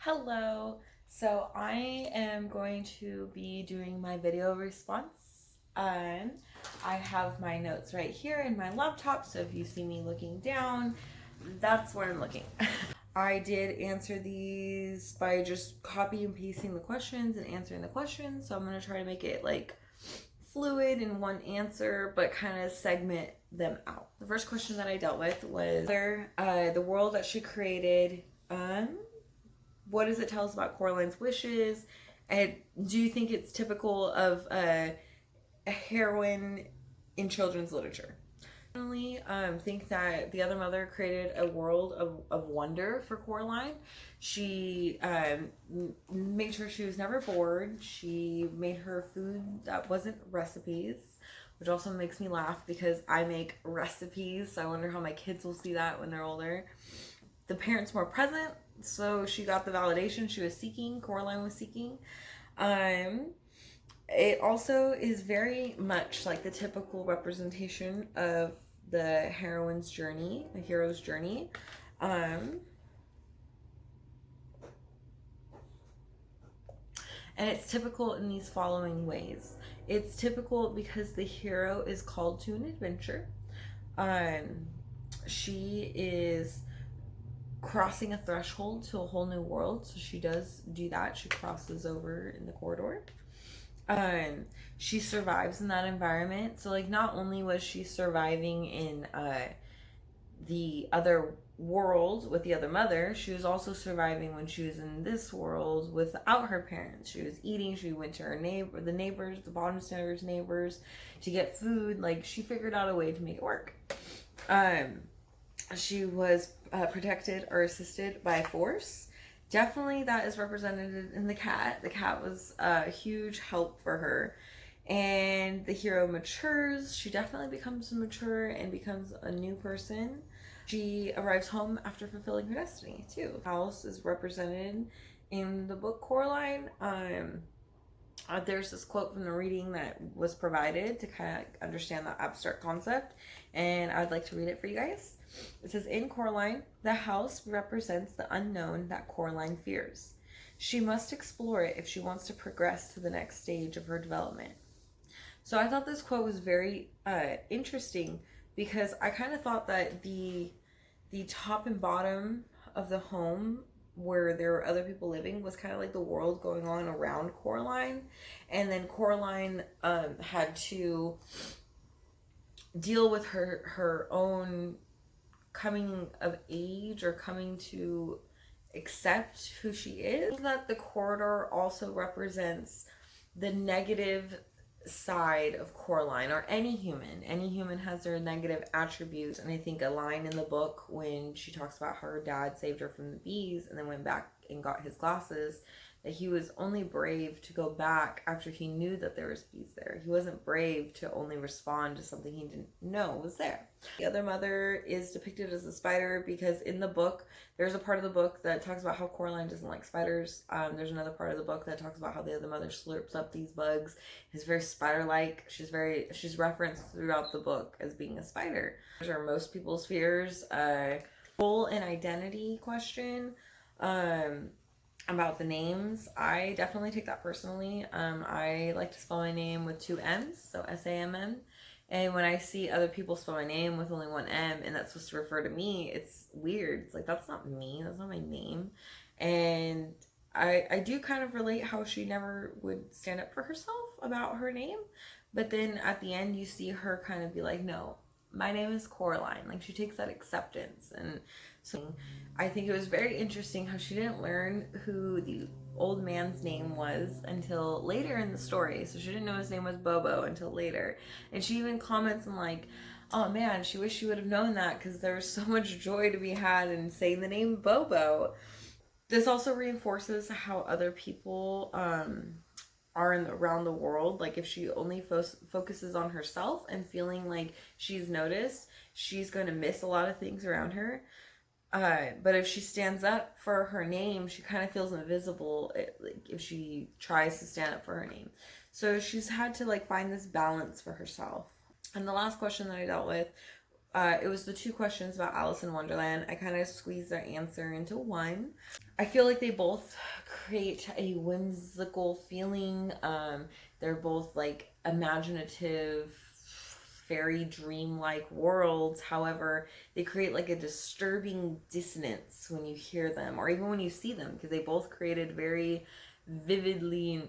Hello. So I am going to be doing my video response. I have my notes right here in my laptop, so if you see me looking down, that's where I'm looking. I did answer these by just copy and pasting the questions and answering the questions, so I'm going to try to make it like fluid in one answer, but kind of segment them out. The first question that I dealt with was the world that she created, what does it tell us about Coraline's wishes? And do you think it's typical of a heroine in children's literature? I definitely think that the other mother created a world of wonder for Coraline. She made sure she was never bored. She made her food that wasn't recipes, which also makes me laugh because I make recipes. So I wonder how my kids will see that when they're older. The parents more present, so she got the validation she was seeking, Coraline was seeking. It also is very much like the typical representation of the heroine's journey, the hero's journey. And it's typical in these following ways. It's typical because the hero is called to an adventure. She is crossing a threshold to a whole new world, so she does do that. She crosses over in the corridor. She survives in that environment. So like, not only was she surviving in the other world with the other mother, she was also surviving when she was in this world without her parents. She was eating, she went to her neighbors, the bottom stairs neighbors, to get food. Like, she figured out a way to make it work. She was protected or assisted by force. Definitely that is represented in the cat. The cat was a huge help for her. And the hero matures. She definitely becomes mature and becomes a new person. She arrives home after fulfilling her destiny too. House is represented in the book Coraline. There's this quote from the reading that was provided to kind of understand that abstract concept, and I'd like to read it for you guys. It says, in Coraline, the house represents the unknown that Coraline fears. She must explore it if she wants to progress to the next stage of her development. So I thought this quote was very interesting, because I kind of thought that the top and bottom of the home where there were other people living was kind of like the world going on around Coraline, and then Coraline had to deal with her own coming of age, or coming to accept who she is. That the corridor also represents the negative side of Coraline, or any human. Any human has their negative attributes, and I think a line in the book when she talks about how her dad saved her from the bees and then went back and got his glasses, that he was only brave to go back after he knew that there was bees there. He wasn't brave to only respond to something he didn't know was there. The other mother is depicted as a spider because in the book, there's a part of the book that talks about how Coraline doesn't like spiders. There's another part of the book that talks about how the other mother slurps up these bugs. Is very spider-like. She's referenced throughout the book as being a spider. Those are most people's fears. Role and identity question. About the names, I definitely take that personally. I like to spell my name with 2 M's, so S-A-M-M. And when I see other people spell my name with only 1 M, and that's supposed to refer to me, it's weird. It's like, that's not me, that's not my name. And I do kind of relate how she never would stand up for herself about her name, but then at the end you see her kind of be like, no, my name is Coraline. Like, she takes that acceptance. And so I think it was very interesting how she didn't learn who the old man's name was until later in the story. So she didn't know his name was Bobo until later. And she even comments and like, oh man, she wished she would have known that, because there was so much joy to be had in saying the name Bobo. This also reinforces how other people are around the world. Like, if she only focuses on herself and feeling like she's noticed, she's going to miss a lot of things around her. But if she stands up for her name, she kind of feels invisible, like, if she tries to stand up for her name. So she's had to like find this balance for herself. And the last question that I dealt with it was the two questions about Alice in Wonderland. I kind of squeezed their answer into one. I feel like they both create a whimsical feeling. They're both like imaginative, fairy dream-like worlds. However, they create like a disturbing dissonance when you hear them or even when you see them, because they both created very vividly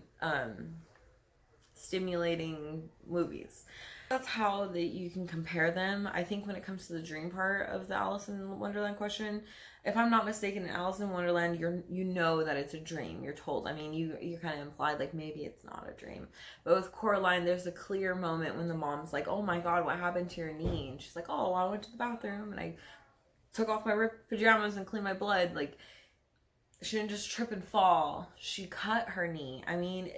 stimulating movies. That's how that you can compare them. I think when it comes to the dream part of the Alice in Wonderland question, if I'm not mistaken, in Alice in Wonderland, you know that it's a dream. You're told. I mean, you're kind of implied like maybe it's not a dream. But with Coraline, there's a clear moment when the mom's like, "Oh my God, what happened to your knee?" And she's like, "Oh, I went to the bathroom and I took off my ripped pajamas and cleaned my blood." Like, she didn't just trip and fall. She cut her knee. I mean,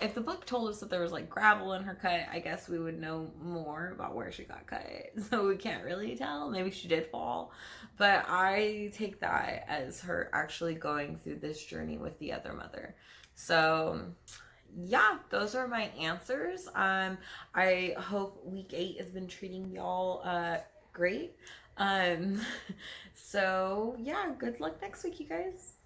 if the book told us that there was like gravel in her cut, I guess we would know more about where she got cut. So we can't really tell. Maybe she did fall. But I take that as her actually going through this journey with the other mother. So yeah, those are my answers. I hope week 8 has been treating y'all great. So yeah, good luck next week, you guys.